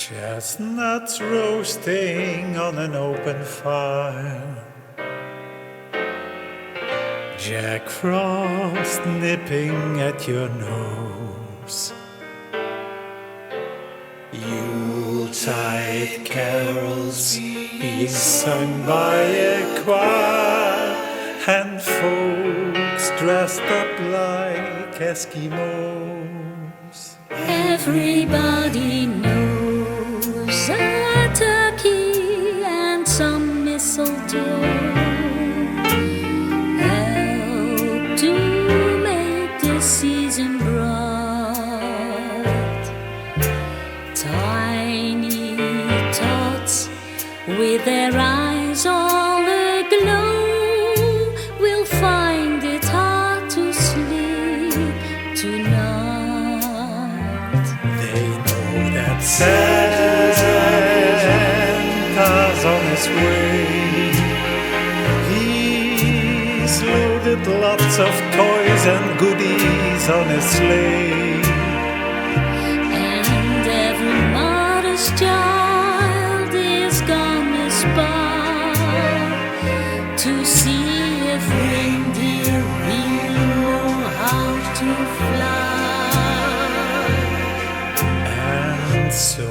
Chestnuts roasting on an open fire, Jack Frost nipping at your nose, Yuletide carols being sung by a choir, and folks dressed up like Eskimos. Everybody knows a turkey and some mistletoe help to make this season bright. Tiny tots with their eyes all aglow will find it hard to sleep tonight. They know that Santa's on his way. He's loaded lots of toys and goodies on his sleigh. And every mother's child is gonna spy to see if reindeer really know how to fly. And so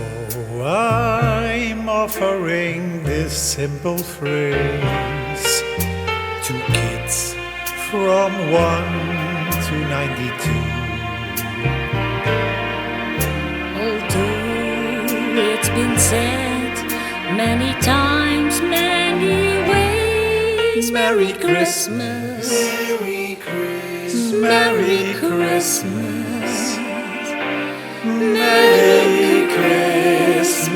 I'm offering this simple phrase to kids from 1 to 92. Although it's been said many times, many ways, Merry Christmas, Merry Christmas, Merry Christmas, Merry Christmas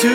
to